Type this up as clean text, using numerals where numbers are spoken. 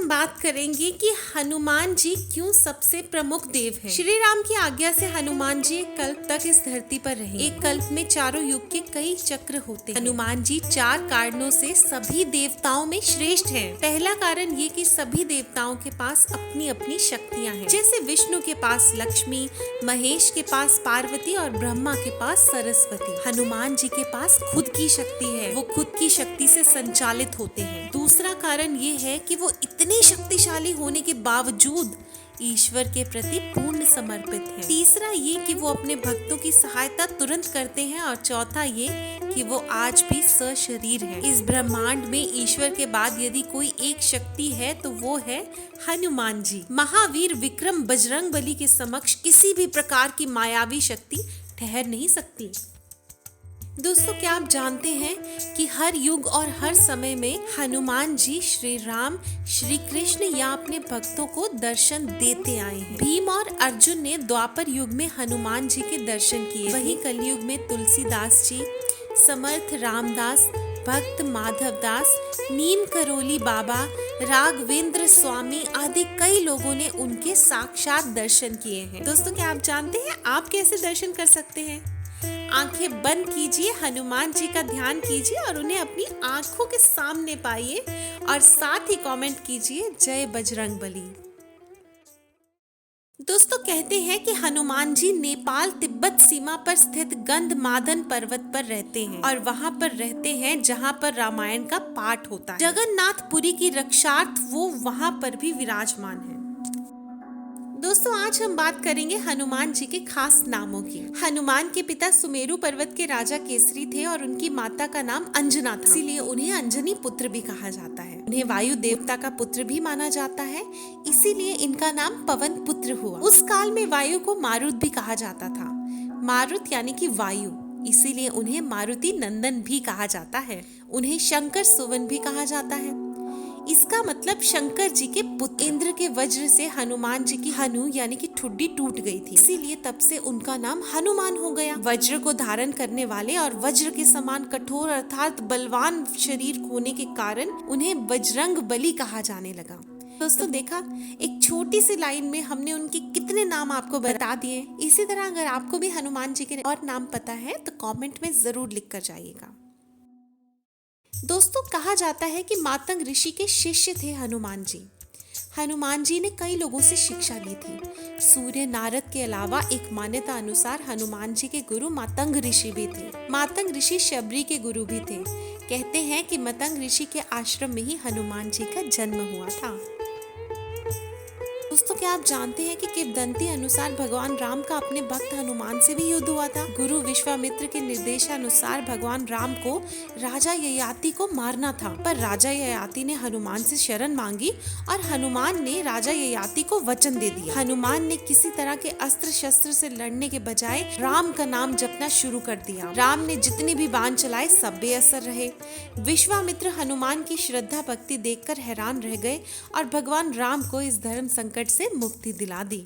हम बात करेंगे कि हनुमान जी क्यों सबसे प्रमुख देव हैं। श्री राम की आज्ञा से हनुमान जी एक कल्प तक इस धरती पर रहे। एक कल्प में चारों युग के कई चक्र होते हैं। हनुमान जी 4 कारणों से सभी देवताओं में श्रेष्ठ हैं। पहला कारण ये कि सभी देवताओं के पास अपनी अपनी शक्तियाँ हैं। जैसे विष्णु के पास लक्ष्मी, महेश के पास पार्वती और ब्रह्मा के पास सरस्वती। हनुमान जी के पास खुद की शक्ति है, वो खुद की शक्ति से संचालित होते हैं। दूसरा कारण ये है कि वो इतने शक्तिशाली होने के बावजूद ईश्वर के प्रति पूर्ण समर्पित हैं। तीसरा ये कि वो अपने भक्तों की सहायता तुरंत करते हैं और चौथा ये कि वो आज भी सशरीर हैं। इस ब्रह्मांड में ईश्वर के बाद यदि कोई एक शक्ति है तो वो है हनुमान जी। महावीर विक्रम बजरंगबली के समक्ष किसी भी प्रकार की मायावी शक्ति ठहर नहीं सकती। दोस्तों, क्या आप जानते हैं कि हर युग और हर समय में हनुमान जी श्री राम, श्री कृष्ण या अपने भक्तों को दर्शन देते आए हैं। भीम और अर्जुन ने द्वापर युग में हनुमान जी के दर्शन किए। वहीं कलयुग में तुलसीदास जी, समर्थ रामदास, भक्त माधव दास, नीम करोली बाबा, राघवेंद्र स्वामी आदि कई लोगों ने उनके साक्षात दर्शन किए हैं। दोस्तों, क्या आप जानते हैं आप कैसे दर्शन कर सकते हैं? आंखें बंद कीजिए, हनुमान जी का ध्यान कीजिए और उन्हें अपनी आंखों के सामने पाइए और साथ ही कमेंट कीजिए जय बजरंगबली। दोस्तों, कहते हैं कि हनुमान जी नेपाल तिब्बत सीमा पर स्थित गंधमादन पर्वत पर रहते हैं और वहां पर रहते हैं जहां पर रामायण का पाठ होता है। जगन्नाथपुरी की रक्षार्थ वो वहां पर भी विराजमान है। दोस्तों, आज हम बात करेंगे हनुमान जी के खास नामों की। हनुमान के पिता सुमेरु पर्वत के राजा केसरी थे और उनकी माता का नाम अंजना था, इसीलिए उन्हें अंजनी पुत्र भी कहा जाता है। उन्हें वायु देवता का पुत्र भी माना जाता है, इसीलिए इनका नाम पवन पुत्र हुआ। उस काल में वायु को मारुत भी कहा जाता था। मारुत यानी कि वायु, इसीलिए उन्हें मारुति नंदन भी कहा जाता है। उन्हें शंकर सुवन भी कहा जाता है। इसका मतलब शंकर जी के पुत्र। इंद्र के वज्र से हनुमान जी की हनु यानी कि ठुड्डी टूट गई थी, इसीलिए तब से उनका नाम हनुमान हो गया। वज्र को धारण करने वाले और वज्र के समान कठोर अर्थात बलवान शरीर होने के कारण उन्हें बजरंग बली कहा जाने लगा। दोस्तों, देखा, एक छोटी सी लाइन में हमने उनके कितने नाम आपको बता दिए। इसी तरह अगर आपको भी हनुमान जी के और नाम पता है तो कमेंट में जरूर लिख कर जाइएगा। दोस्तों, कहा जाता है कि मातंग ऋषि के शिष्य थे हनुमान जी। हनुमान जी ने कई लोगों से शिक्षा ली थी। सूर्य नारद के अलावा एक मान्यता अनुसार हनुमान जी के गुरु मातंग ऋषि भी थे। मातंग ऋषि शबरी के गुरु भी थे। कहते हैं कि मातंग ऋषि के आश्रम में ही हनुमान जी का जन्म हुआ था। दोस्तों, क्या आप जानते हैं कि किंवदंती अनुसार भगवान राम का अपने भक्त हनुमान से भी युद्ध हुआ था। गुरु विश्वामित्र के निर्देशानुसार भगवान राम को राजा ययाति को मारना था, पर राजा ययाति ने हनुमान से शरण मांगी और हनुमान ने राजा ययाति को वचन दे दिया। हनुमान ने किसी तरह के अस्त्र शस्त्र से लड़ने के बजाय राम का नाम जपना शुरू कर दिया। राम ने जितने भी बाण चलाए सब बेअसर रहे। विश्वामित्र हनुमान की श्रद्धा भक्ति देखकर हैरान रह गए और भगवान राम को इस धर्म संकट से मुक्ति दिला दी।